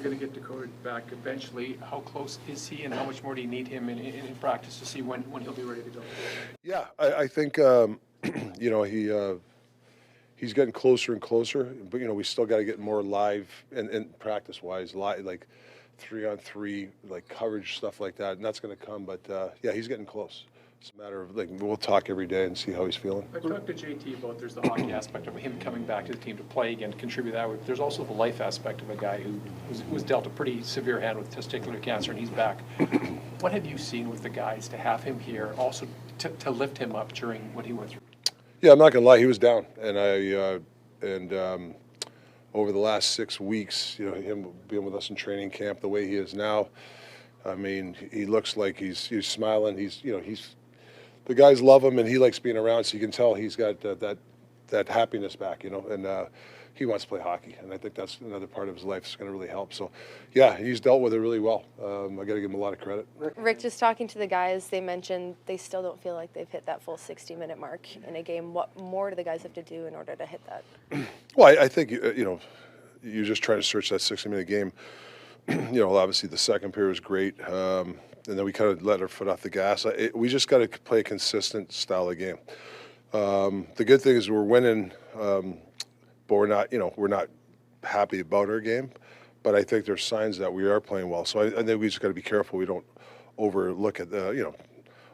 You're going to get Tocchet back eventually. How close is he, and how much more do you need him in practice to see when he'll be ready to go? Yeah, I think he's getting closer and closer, but we still got to get more live and practice-wise, like 3-on-3, like coverage stuff like that, and that's going to come. But yeah, he's getting close. It's a matter of we'll talk every day and see how he's feeling. I talked to JT about there's the hockey aspect of him coming back to the team to play again, to contribute that way. But there's also the life aspect of a guy who was dealt a pretty severe hand with testicular cancer, and he's back. What have you seen with the guys to have him here, also to lift him up during what he went through? Yeah, I'm not gonna lie, he was down, and over the last 6 weeks, him being with us in training camp, the way he is now, I mean, he looks like he's smiling. He's the guys love him, and he likes being around. So you can tell he's got that happiness back, and he wants to play hockey, and I think that's another part of his life that's going to really help. So, yeah, he's dealt with it really well. I got to give him a lot of credit. Rick, just talking to the guys, they mentioned they still don't feel like they've hit that full 60-minute mark in a game. What more do the guys have to do in order to hit that? Well, I think you're just trying to search that 60-minute game. Obviously the second period was great, and then we kind of let our foot off the gas. We just got to play a consistent style of game. The good thing is we're winning, but we're not happy about our game. But I think there's signs that we are playing well. So I think we just got to be careful we don't overlook at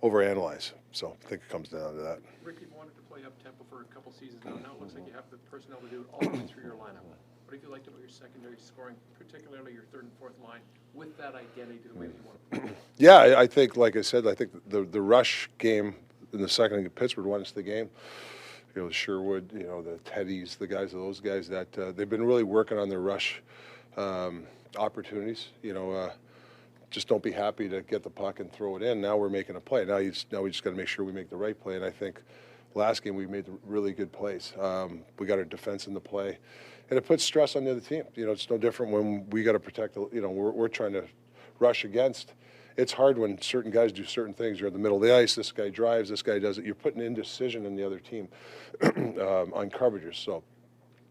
overanalyze. So I think it comes down to that. Rick, you've wanted to play up tempo for a couple seasons now. Now it looks like you have the personnel to do it all the way through your lineup. What have you liked about your secondary scoring, particularly your third and fourth line, with that identity to the way that you want to play? Yeah, I think, like I said, I think the rush game in the second in Pittsburgh won us the game. The Sherwood, the Teddies, those guys that they've been really working on their rush opportunities. Just don't be happy to get the puck and throw it in. Now we're making a play. Now we just got to make sure we make the right play. And I think last game we made really good plays. We got our defense in the play, and it puts stress on the other team. It's no different when we got to protect. We're trying to rush against. It's hard when certain guys do certain things. You're in the middle of the ice. This guy drives. This guy does it. You're putting indecision in the other team on coverages. So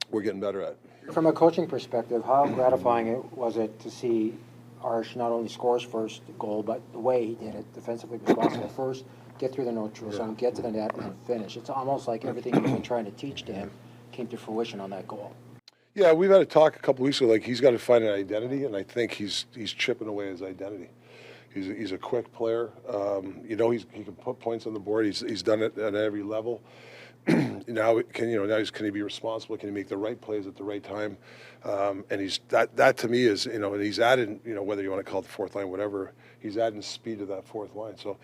we're getting better at it. From a coaching perspective, how gratifying was it to see Arsh not only score his first goal, but the way he did it, defensively responsible first, get through the no-true zone, get to the net, and finish. It's almost like everything you've been trying to teach to him came to fruition on that goal. Yeah, we've had a talk a couple weeks ago. He's got to find an identity, and I think he's chipping away his identity. He's a quick player. He can put points on the board. He's done it at every level. Now can he be responsible? Can he make the right plays at the right time? And he's that to me is and he's added whether you want to call it the fourth line, whatever. He's adding speed to that fourth line. So,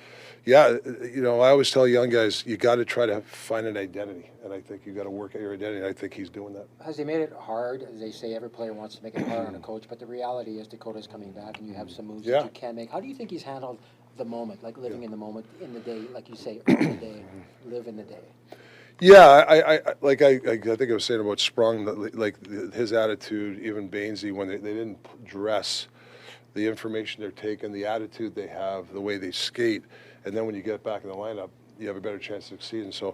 yeah, I always tell young guys you got to try to find an identity, and I think you got to work at your identity. And I think he's doing that. Has he made it hard? As they say, every player wants to make it hard on a coach, but the reality is Dakota's coming back, and you have some moves that you can make. How do you think he's handled the moment, like living in the moment, in the day, like you say, earn the day, live in the day? Yeah, I think I was saying about Sprung, like his attitude, even Bainsy, when they didn't dress, the information they're taking, the attitude they have, the way they skate, and then when you get back in the lineup, you have a better chance of succeeding. So,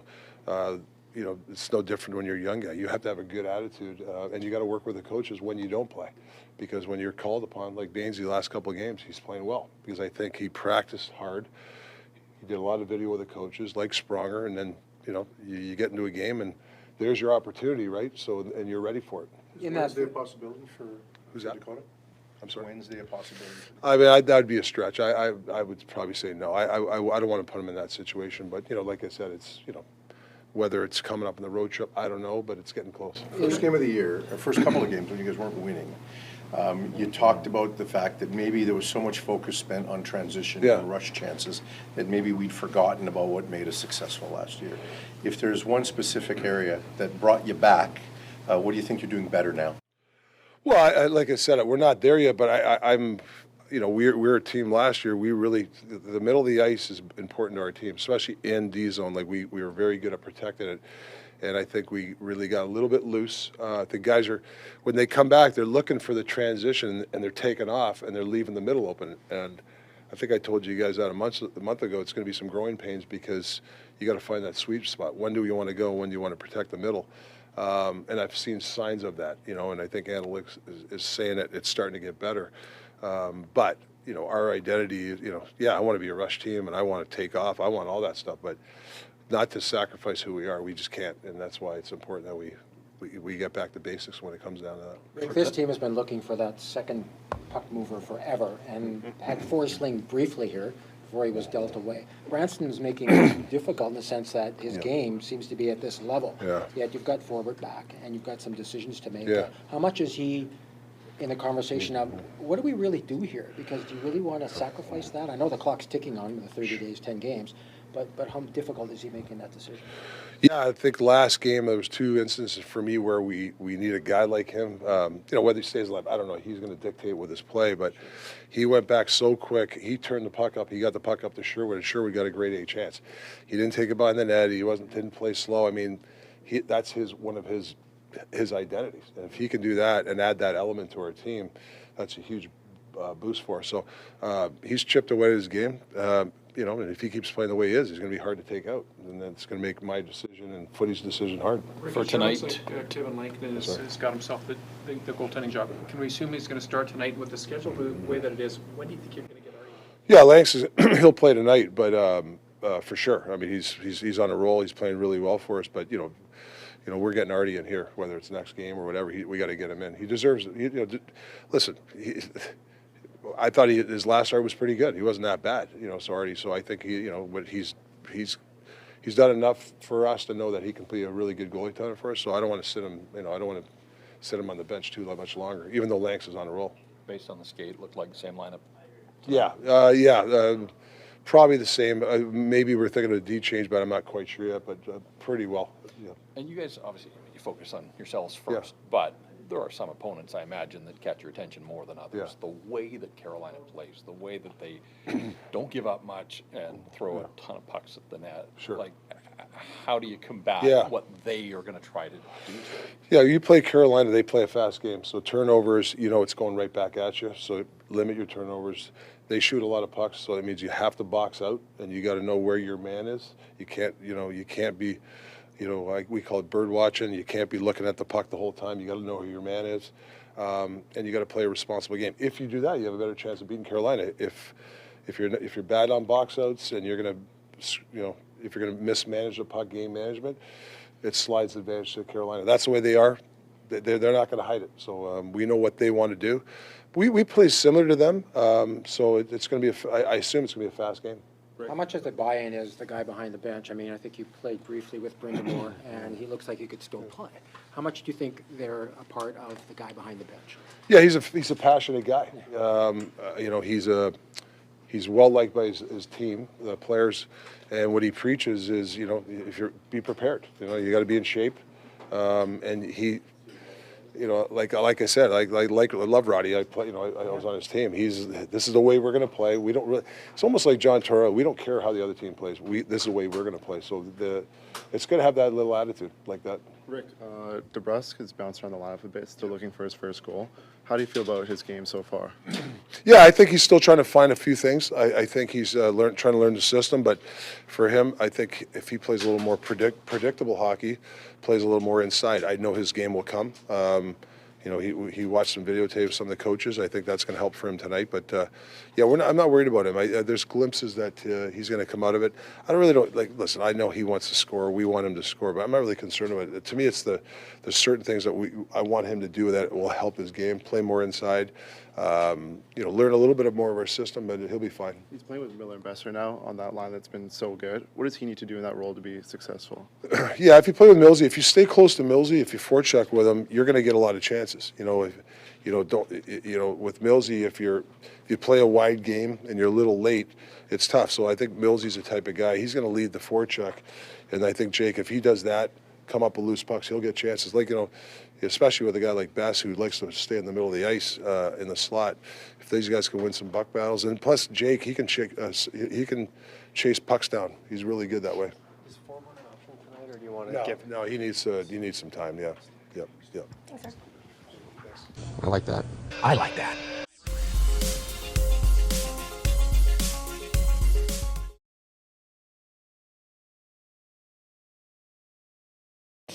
it's no different when you're a young guy. You have to have a good attitude, and you got to work with the coaches when you don't play, because when you're called upon, like Bainsy, the last couple of games, he's playing well because I think he practiced hard. He did a lot of video with the coaches, like Spronger, and then. You get into a game and there's your opportunity, right? So, and you're ready for it. Is Wednesday a possibility for Dakota? I'm sorry? Wednesday a possibility? I mean, that would be a stretch. I would probably say no. I don't want to put him in that situation. But, like I said, it's, whether it's coming up in the road trip, I don't know, but it's getting close. First game of the year, first couple of games when you guys weren't winning, you talked about the fact that maybe there was so much focus spent on transition and rush chances that maybe we'd forgotten about what made us successful last year. If there's one specific area that brought you back, what do you think you're doing better now? Well, like I said, we're not there yet, but I'm, we're a team last year. We really, the middle of the ice is important to our team, especially in D zone. Like we were very good at protecting it. And I think we really got a little bit loose. The guys when they come back, they're looking for the transition, and they're taking off, and they're leaving the middle open. And I think I told you guys that a month ago, it's going to be some growing pains because you got to find that sweet spot. When do you want to go? When do you want to protect the middle? And I've seen signs of that, and I think analytics is saying it's starting to get better. But, our identity, I want to be a rush team and I want to take off. I want all that stuff, but not to sacrifice who we are. We just can't. And that's why it's important that we get back to basics when it comes down to that. Rick, this team has been looking for that second puck mover forever and had Forsling briefly here before he was dealt away. Brannstrom is making it difficult in the sense that his game seems to be at this level. Yeah. Yet you've got forward back and you've got some decisions to make. Yeah. How much is he in the conversation of what do we really do here? Because do you really want to sacrifice that? I know the clock's ticking on the 30 days, 10 games, but how difficult is he making that decision? Yeah, I think last game there was 2 instances for me where we need a guy like him. Whether he stays alive, I don't know. He's going to dictate with his play, but he went back so quick. He turned the puck up. He got the puck up to Sherwood, and Sherwood got a grade A chance. He didn't take it behind the net. He didn't play slow. I mean, that's one of his identities. And if he can do that and add that element to our team, that's a huge boost for us. So he's chipped away at his game. And if he keeps playing the way he is, he's going to be hard to take out. And that's going to make my decision and Footy's decision hard. For tonight, Kevin Lankton has got himself the goaltending job. Can we assume he's going to start tonight with the schedule the way that it is? When do you think you're going to get Artie? Yeah, Lanks he'll play tonight, but for sure. I mean, he's on a roll. He's playing really well for us. But we're getting Artie in here, whether it's next game or whatever. We got to get him in. He deserves it. Listen. I thought his last start was pretty good. He wasn't that bad, So Artie. So I think he's done enough for us to know that he can be a really good goalie tender for us. So I don't want to sit him. I don't want to sit him on the bench too much longer, even though Lanks is on a roll. Based on the skate, looked like the same lineup. Yeah, probably the same. Maybe we're thinking of a D change, but I'm not quite sure yet. But pretty well. Yeah. And you guys, obviously, you focus on yourselves first, but there are some opponents, I imagine, that catch your attention more than others. Yeah. The way that Carolina plays, the way that they don't give up much and throw a ton of pucks at the net. Sure. Like, how do you combat what they are going to try to do to you? Yeah, you play Carolina, they play a fast game. So turnovers, it's going right back at you. So limit your turnovers. They shoot a lot of pucks, so that means you have to box out, and you got to know where your man is. You can't be, like we call it bird watching. You can't be looking at the puck the whole time. You got to know who your man is, and you got to play a responsible game. If you do that, you have a better chance of beating Carolina. If you're bad on box outs and you're gonna, if you're gonna mismanage the puck, game management, it slides advantage to Carolina. That's the way they are. They're not going to hide it. So we know what they want to do. We play similar to them, so it's going to be. I assume it's going to be a fast game. How much of the buy-in is the guy behind the bench? I mean, I think you played briefly with Brindamore, and he looks like he could still play. How much do you think they're a part of the guy behind the bench? Yeah, he's a passionate guy. He's well liked by his team, the players, and what he preaches is be prepared. You got to be in shape, and he. Like I said, I love Roddy. I was on his team. This is the way we're going to play. We don't really. It's almost like John Torra. We don't care how the other team plays. This is the way we're going to play. So it's going to have that little attitude like that. Rick, DeBrusque has bounced around the lineup a bit, still looking for his first goal. How do you feel about his game so far? Yeah, I think he's still trying to find a few things. I think he's trying to learn the system, but for him, I think if he plays a little more predictable hockey, plays a little more inside, I know his game will come. He watched some videotape of some of the coaches. I think that's going to help for him tonight. But I'm not worried about him. There's glimpses that he's going to come out of it. Listen, I know he wants to score. We want him to score, but I'm not really concerned about it. To me, it's the certain things that I want him to do that will help his game. Play more inside. Learn a little bit more of our system, but he'll be fine. He's playing with Miller and Besser now on that line that's been so good. What does he need to do in that role to be successful? Yeah, if you play with Millsy, if you stay close to Millsy, if you forecheck with him, you're going to get a lot of chances. With Millsy, if you play a wide game and you're a little late, it's tough. So I think Millsy's the type of guy. He's going to lead the forecheck, and I think Jake, if he does that, come up with loose pucks, he'll get chances. Especially with a guy like Bass who likes to stay in the middle of the ice in the slot. If these guys can win some buck battles, and plus Jake, he can chase pucks down. He's really good that way. Is Foreman an option tonight, or do you want to give? No, he needs some time. Yeah, yep. Okay. I like that. I like that.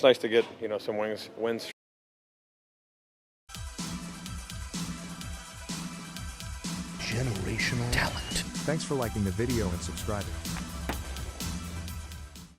It's nice to get, some wins. Generational talent. Thanks for liking the video and subscribing.